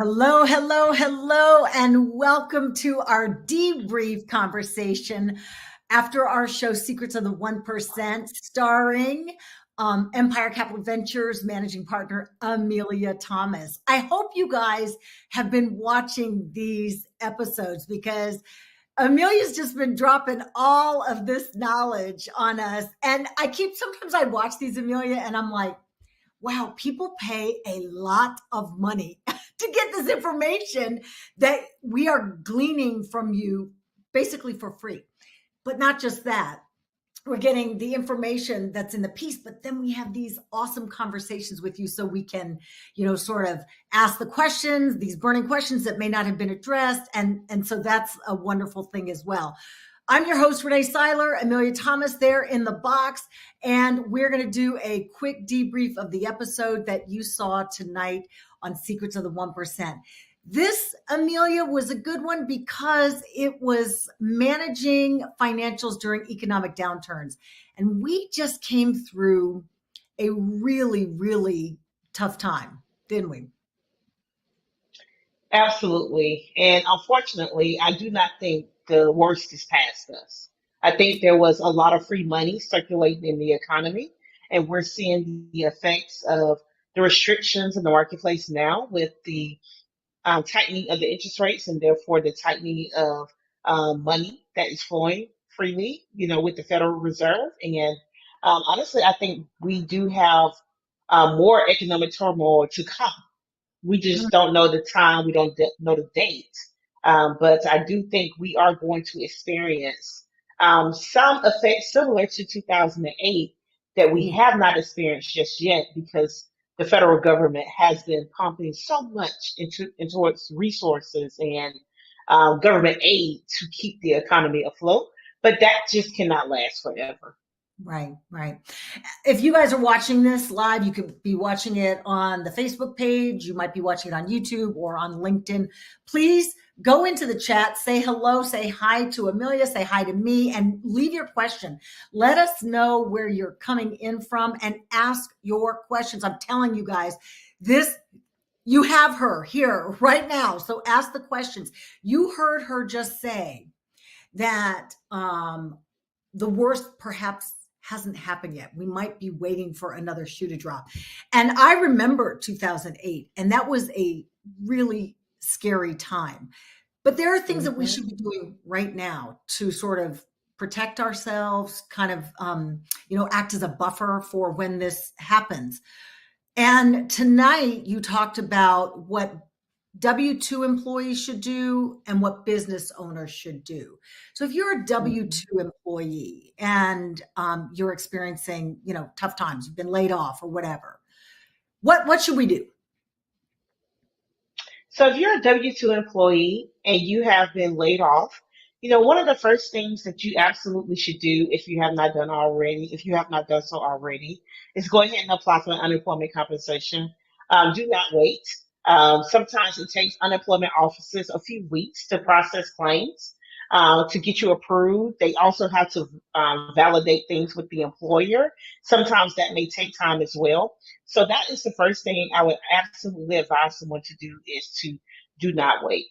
Hello, hello, hello, and welcome to our debrief conversation after our show Secrets of the 1%, starring Empire Capital Ventures managing partner Amelia Thomas. I hope you guys have been watching these episodes because Amelia's just been dropping all of this knowledge on us. And sometimes I watch these, Amelia, and I'm like, wow, people pay a lot of money to get this information that we are gleaning from you basically for free. But not just that, we're getting the information that's in the piece, but then we have these awesome conversations with you so we can, sort of ask the questions, these burning questions that may not have been addressed. And so that's a wonderful thing as well. I'm your host, Renee Seiler, Amelia Thomas there in the box, and we're going to do a quick debrief of the episode that you saw tonight on Secrets of the 1%. This, Amelia, was a good one because it was managing financials during economic downturns. And we just came through a really, really tough time, didn't we? Absolutely. And unfortunately, I do not think the worst is past us. I think there was a lot of free money circulating in the economy, and we're seeing the effects of the restrictions in the marketplace now with the tightening of the interest rates and therefore the tightening of money that is flowing freely, with the Federal Reserve. And honestly, I think we do have more economic turmoil to come. We just don't know the time. We don't know the date. But I do think we are going to experience some effects similar to 2008 that we have not experienced just yet because the federal government has been pumping so much into its resources and government aid to keep the economy afloat. But that just cannot last forever. Right, right. If you guys are watching this live, you could be watching it on the Facebook page. You might be watching it on YouTube or on LinkedIn. Please go into the chat, say hello, say hi to Amelia, say hi to me, and leave your question. Let us know where you're coming in from and ask your questions. I'm telling you guys, you have her here right now. So ask the questions. You heard her just say that the worst perhaps hasn't happened yet. We might be waiting for another shoe to drop. And I remember 2008, and that was a really scary time. But there are things that we Mhm. should be doing right now to sort of protect ourselves, kind of, act as a buffer for when this happens. And tonight you talked about what W-2 employees should do and what business owners should do. So if you're a Mhm. W-2 employee and you're experiencing, tough times, you've been laid off or whatever, what should we do? So if you're a W-2 employee and you have been laid off, one of the first things that you absolutely should do if you have not done so already, is go ahead and apply for unemployment compensation. Do not wait. Sometimes it takes unemployment offices a few weeks to process claims, to get you approved. They also have to validate things with the employer. Sometimes that may take time as well. So that is the first thing I would absolutely advise someone to do is to do not wait.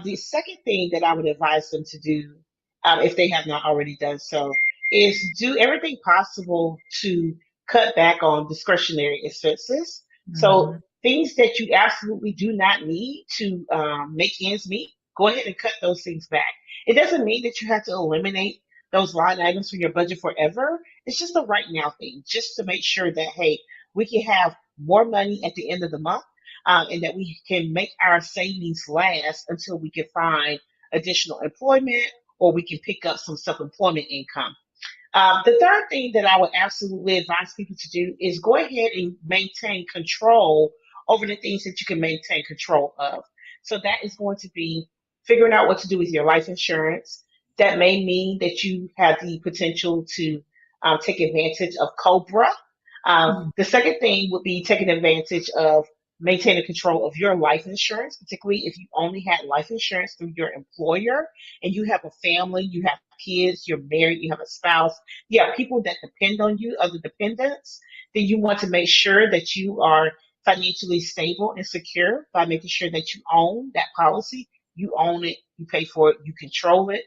The second thing that I would advise them to do, if they have not already done so, is do everything possible to cut back on discretionary expenses. So Mhm. things that you absolutely do not need to make ends meet, go ahead and cut those things back. It doesn't mean that you have to eliminate those line items from your budget forever. It's just a right now thing, just to make sure that, hey, we can have more money at the end of the month, and that we can make our savings last until we can find additional employment or we can pick up some self employment income. The third thing that I would absolutely advise people to do is go ahead and maintain control over the things that you can maintain control of. So that is going to be figuring out what to do with your life insurance. That may mean that you have the potential to take advantage of Cobra. Mhm. The second thing would be taking advantage of maintaining control of your life insurance, particularly if you only had life insurance through your employer and you have a family, you have kids, you're married, you have a spouse, you have people that depend on you, other dependents, then you want to make sure that you are financially stable and secure by making sure that you own that policy. You own it, you pay for it, you control it,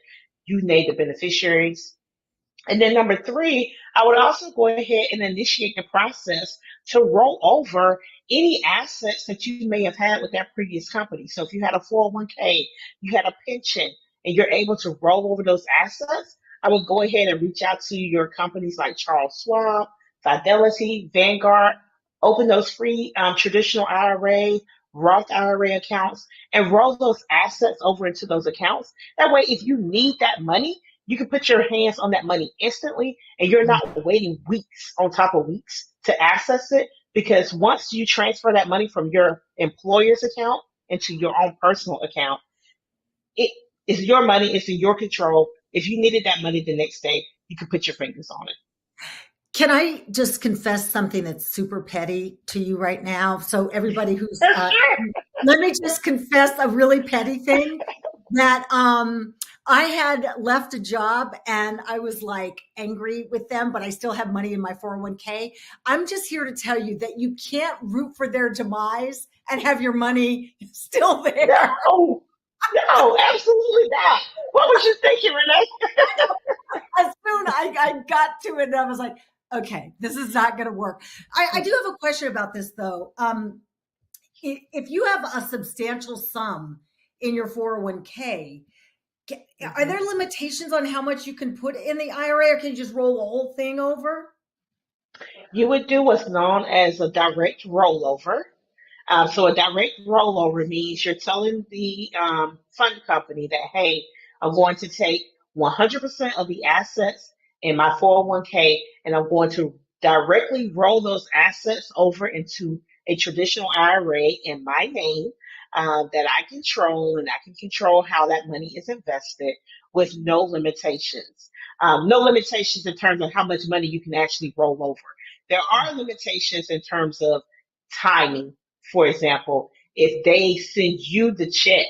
you name the beneficiaries. And then number three, I would also go ahead and initiate the process to roll over any assets that you may have had with that previous company. So if you had a 401k, you had a pension, and you're able to roll over those assets, I would go ahead and reach out to your companies like Charles Schwab, Fidelity, Vanguard, open those free traditional IRA, Roth IRA accounts, and roll those assets over into those accounts. That way, if you need that money, you can put your hands on that money instantly, and you're not waiting weeks on top of weeks to access it, because once you transfer that money from your employer's account into your own personal account, it is your money, it's in your control. If you needed that money the next day, you can put your fingers on it. Can I just confess something that's super petty to you right now? So everybody who's, let me just confess a really petty thing that I had left a job and I was like angry with them, but I still have money in my 401k. I'm just here to tell you that you can't root for their demise and have your money still there. No, no, absolutely not. What was you thinking, Renee? As soon I got to it, and I was like, okay, this is not going to work. I do have a question about this though. If you have a substantial sum in your 401k, are there limitations on how much you can put in the IRA, or can you just roll the whole thing over? You would do what's known as a direct rollover. So a direct rollover means you're telling the fund company that, hey, I'm going to take 100% of the assets in my 401k, and I'm going to directly roll those assets over into a traditional IRA in my name, that I control, and I can control how that money is invested with no limitations. No limitations in terms of how much money you can actually roll over. There are limitations in terms of timing. For example, if they send you the check,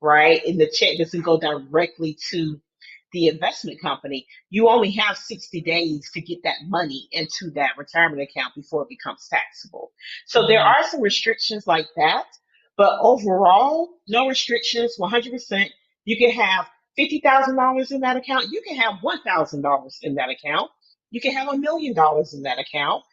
right, and the check doesn't go directly to the investment company, you only have 60 days to get that money into that retirement account before it becomes taxable. So there are some restrictions like that, but overall, no restrictions, 100%. You can have $50,000 in that account. You can have $1,000 in that account. You can have $1 million in that account.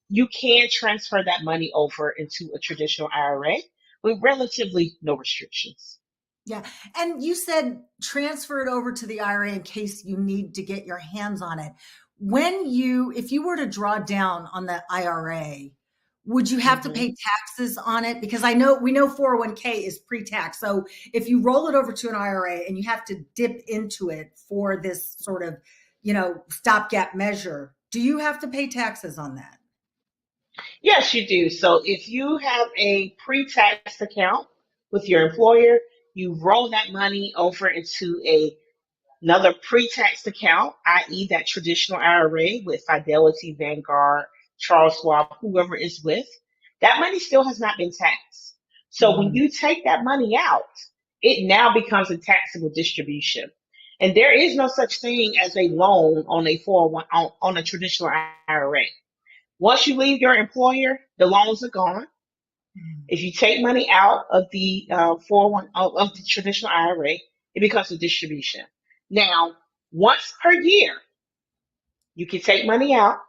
You can transfer that money over into a traditional IRA with relatively no restrictions. Yeah. And you said transfer it over to the IRA in case you need to get your hands on it. If you were to draw down on the IRA, would you have to Mm-hmm. pay taxes on it? Because we know 401k is pre-tax. So if you roll it over to an IRA and you have to dip into it for this sort of, stopgap measure, do you have to pay taxes on that? Yes, you do. So if you have a pre-tax account with your employer, you roll that money over into another pre-tax account, i.e., that traditional IRA with Fidelity, Vanguard, Charles Schwab, whoever is with, that money still has not been taxed. So when Mm. you take that money out, it now becomes a taxable distribution. And there is no such thing as a loan on a 401 on a traditional IRA. Once you leave your employer, the loans are gone. If you take money out of the 401 of the traditional IRA, it becomes a distribution. Now, once per year, you can take money out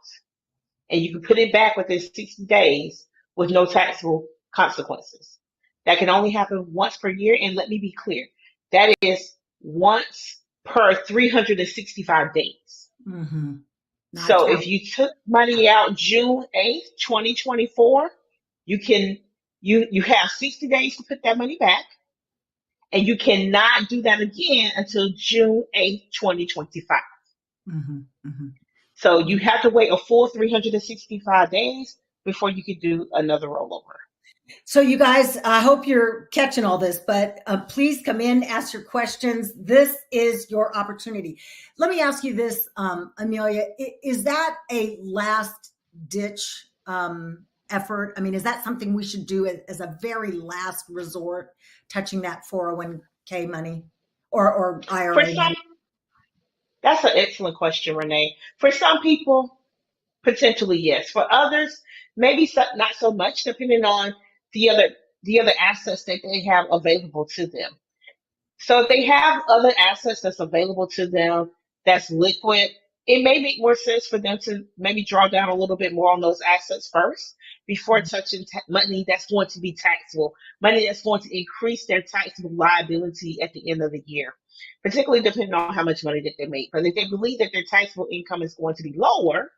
and you can put it back within 60 days with no taxable consequences. That can only happen once per year. And let me be clear, that is once per 365 days. Mm-hmm. Not So count. if you took money out June 8th, 2024, you can you have 60 days to put that money back, and you cannot do that again until June 8th, 2025. Mm-hmm. Mm-hmm. So you have to wait a full 365 days before you can do another rollover. So, you guys, I hope you're catching all this, but please come in, ask your questions. This is your opportunity. Let me ask you this, Amelia. Is that a last ditch effort? I mean, is that something we should do as a very last resort, touching that 401k money or For IRA some, money? that's an excellent question, Renee. For some people, potentially yes. For others, maybe not so much, depending on the other the other assets that they have available to them. So if they have other assets that's available to them that's liquid, it may make more sense for them to maybe draw down a little bit more on those assets first before touching money that's going to be taxable, money that's going to increase their taxable liability at the end of the year, particularly depending on how much money that they make. But if they believe that their taxable income is going to be lower,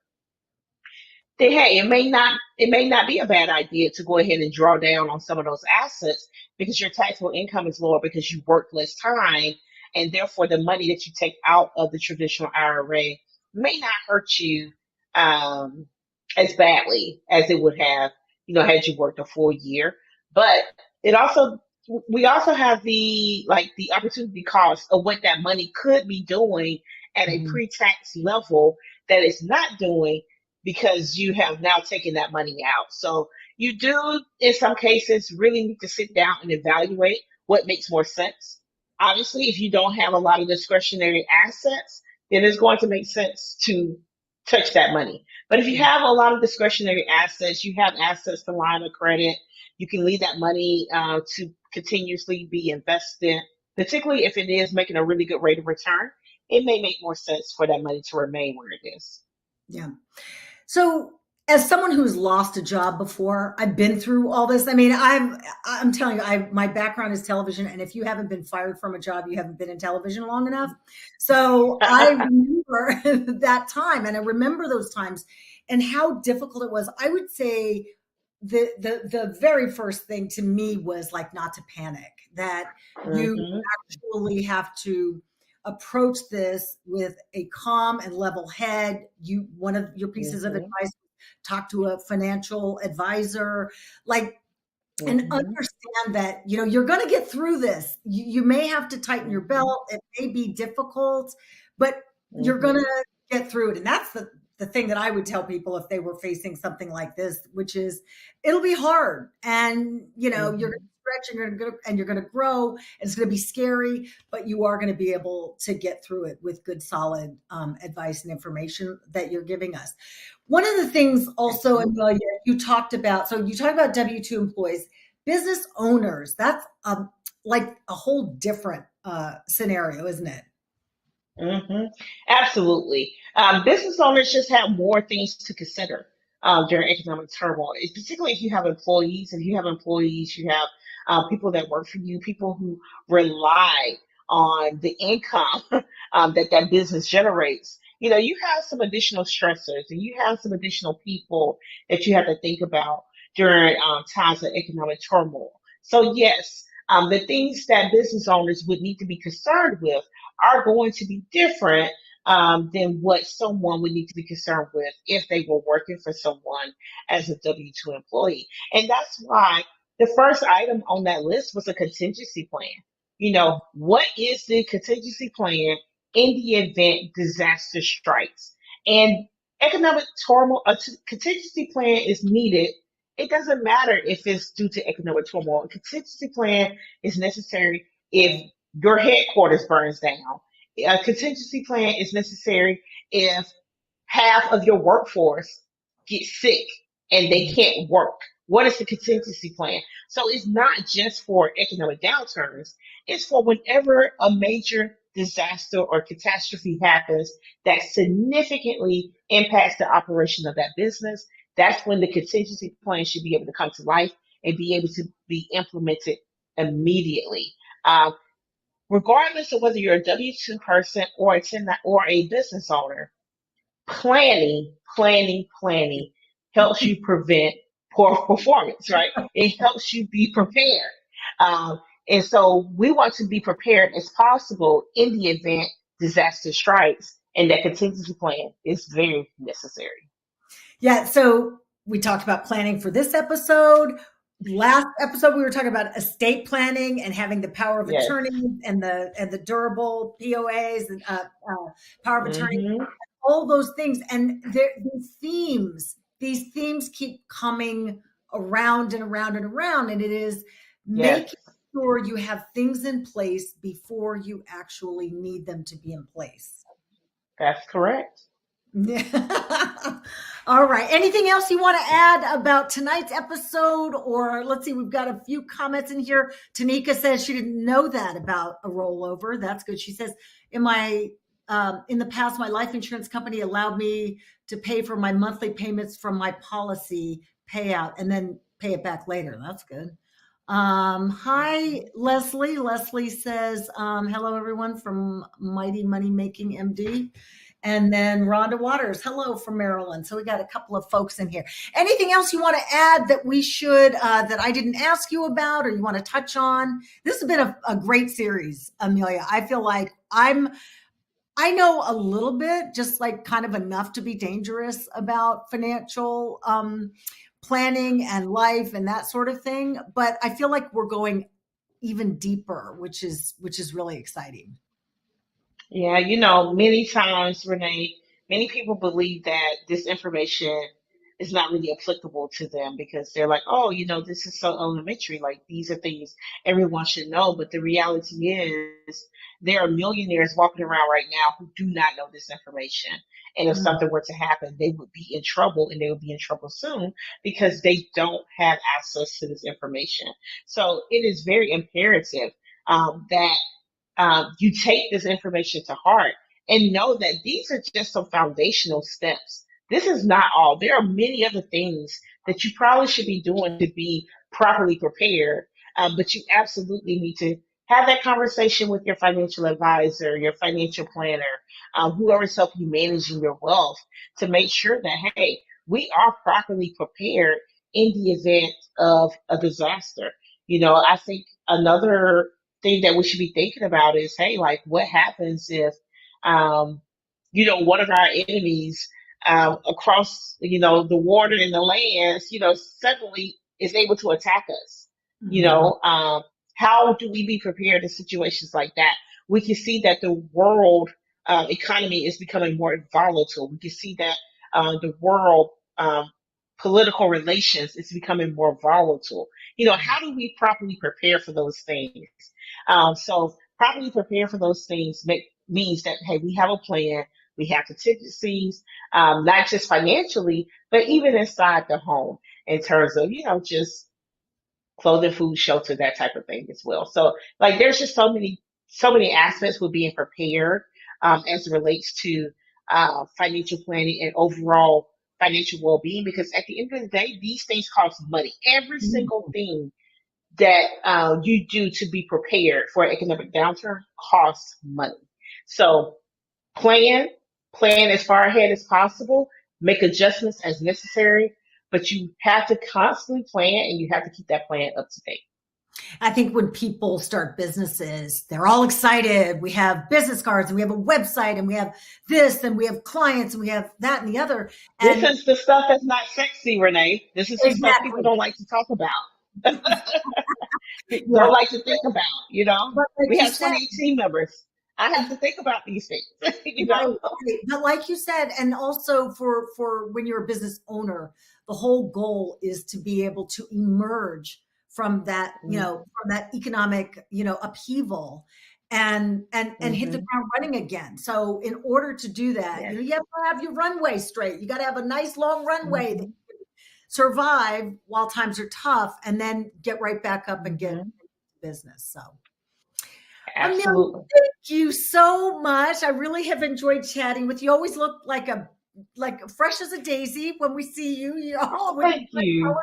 then hey, it may not be a bad idea to go ahead and draw down on some of those assets because your taxable income is lower because you work less time, and therefore the money that you take out of the traditional IRA may not hurt you um, as badly as it would have, had you worked a full year. But it also we also have the opportunity cost of what that money could be doing at a Mhm. pre-tax level that it's not doing because you have now taken that money out. So you do, in some cases, really need to sit down and evaluate what makes more sense. Obviously, if you don't have a lot of discretionary assets, then it's going to make sense to touch that money. But if you Yeah. have a lot of discretionary assets, you have access to line of credit, you can leave that money to continuously be invested, particularly if it is making a really good rate of return. It may make more sense for that money to remain where it is. Yeah. So, as someone who's lost a job before, I've been through all this. I mean, I'm telling you, my background is television, and if you haven't been fired from a job, you haven't been in television long enough. So I remember that time, and I remember those times and how difficult it was. I would say the very first thing to me was like not to panic, that you Hmm. actually have to approach this with a calm and level head. One of your pieces of Hmm. advice, talk to a financial advisor, like, and Hmm. understand that, you're going to get through this. You may have to tighten your Hmm. belt. It may be difficult, but you're going Hmm. to get through it. And that's the thing that I would tell people if they were facing something like this, which is it'll be hard, and you're going to Hmm. stretch and you're going to grow, and it's going to be scary, but you are going to be able to get through it with good solid advice and information that you're giving us. One of the things also, Absolutely. Amelia, you talked about W-2 employees, business owners. That's like a whole different scenario, isn't it? Hmm. Absolutely. Business owners just have more things to consider during economic turmoil. Particularly if you have employees. If you have employees, you have people that work for you, people who rely on the income that business generates. You have some additional stressors, and you have some additional people that you have to think about during times of economic turmoil. So yes, the things that business owners would need to be concerned with are going to be different than what someone would need to be concerned with if they were working for someone as a W 2 employee. And that's why the first item on that list was a contingency plan. What is the contingency plan in the event disaster strikes? And economic turmoil, contingency plan is needed. It doesn't matter if it's due to economic turmoil. A contingency plan is necessary if your headquarters burns down. A contingency plan is necessary if half of your workforce gets sick and they Mhm. can't work. What is the contingency plan? So it's not just for economic downturns, it's for whenever a major disaster or catastrophe happens that significantly impacts the operation of that business. That's when the contingency plan should be able to come to life and be able to be implemented immediately. Um, Regardless of whether you're a W 2 person or a business owner, planning helps you prevent poor performance, right? It helps you be prepared. Um, and so we want to be prepared as possible in the event disaster strikes, and that contingency plan is very necessary. Yeah, so we talked about planning for this episode. Last episode, we were talking about estate planning and having the power of Yes. attorney and the durable POAs and power of attorney, Hmm. all those things. And these themes keep coming around and around and around. And it is Yes, making sure you have things in place before you actually need them to be in place. that's correct. Yeah. All right. Anything else you want to add about tonight's episode? Or let's see, we've got a few comments in here. Tanika says she didn't know that about a rollover. That's good. She says, in the past, my life insurance company allowed me to pay for my monthly payments from my policy payout and then pay it back later. That's good. Hi, Leslie. Leslie says, hello, everyone from Mighty Money Making MD. And then Rhonda Waters, hello from Maryland. So we got a couple of folks in here. Anything else you want to add that we should, that I didn't ask you about or you want to touch on? This has been a great series, Amelia. I feel like I know a little bit, just like kind of enough to be dangerous about financial planning and life and that sort of thing. But I feel like we're going even deeper, which is really exciting. Yeah, many times, Renee, many people believe that this information is not really applicable to them because they're like, oh, this is so elementary. Like, these are things everyone should know. But the reality is, there are millionaires walking around right now who do not know this information. And if something were to happen, they would be in trouble, and they would be in trouble soon because they don't have access to this information. So it is very imperative that you take this information to heart and know that these are just some foundational steps. This is not all. There are many other things that you probably should be doing to be properly prepared, but you absolutely need to have that conversation with your financial advisor, your financial planner, whoever's helping you managing your wealth to make sure that, hey, we are properly prepared in the event of a disaster. I think another thing that we should be thinking about is, hey, like, what happens if, one of our enemies across, the water and the lands, suddenly is able to attack us? How do we be prepared in situations like that? We can see that the world economy is becoming more volatile. We can see that the world political relations is becoming more volatile. How do we properly prepare for those things? So properly prepare for those things means that, hey, we have a plan, we have contingencies, not just financially, but even inside the home in terms of, just clothing, food, shelter, that type of thing as well. So like, there's just so many aspects with being prepared as it relates to financial planning and overall financial well-being, because at the end of the day, these things cost money. Every single thing that you do to be prepared for an economic downturn costs money. So plan as far ahead as possible, make adjustments as necessary, but you have to constantly plan and you have to keep that plan up to date. I think when people start businesses, they're all excited. We have business cards and we have a website and we have this and we have clients and we have that and the other. And this is the stuff that's not sexy, Renee. This is the stuff people don't like to talk about. Don't like to think about, Like we have 28 team members. I have to think about these things, Right. But like you said, and also for when you're a business owner, the whole goal is to be able to emerge from that, from that economic, upheaval and hit the ground running again. So in order to do that, you have to have your runway straight. You got to have a nice long runway that you can survive while times are tough and then get right back up and get business. So absolutely. Amelia, thank you so much. I really have enjoyed chatting with you. You always look like fresh as a daisy when we see you. Thank you.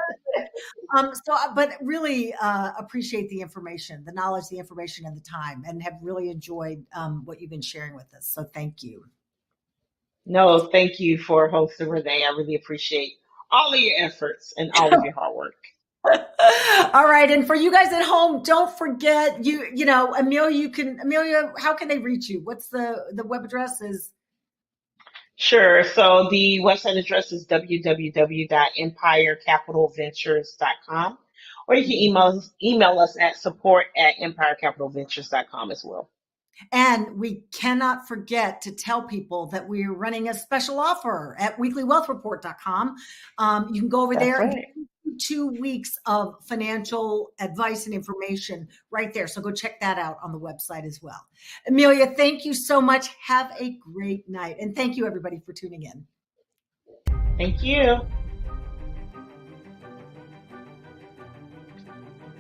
But really appreciate the information, the knowledge, the information, and the time, and have really enjoyed what you've been sharing with us. So thank you. No, thank you for hosting, Renee. I really appreciate all of your efforts and all of your hard work. All right. And for you guys at home, don't forget Amelia, how can they reach you? What's the web address is? Sure. So the website address is www.empirecapitalventures.com, or you can email us at support@empirecapitalventures.com as well. And we cannot forget to tell people that we're running a special offer at weeklywealthreport.com. You can go over there and get 2 weeks of financial advice and information right there. So go check that out on the website as well. Amelia, thank you so much. Have a great night. And thank you, everybody, for tuning in. Thank you.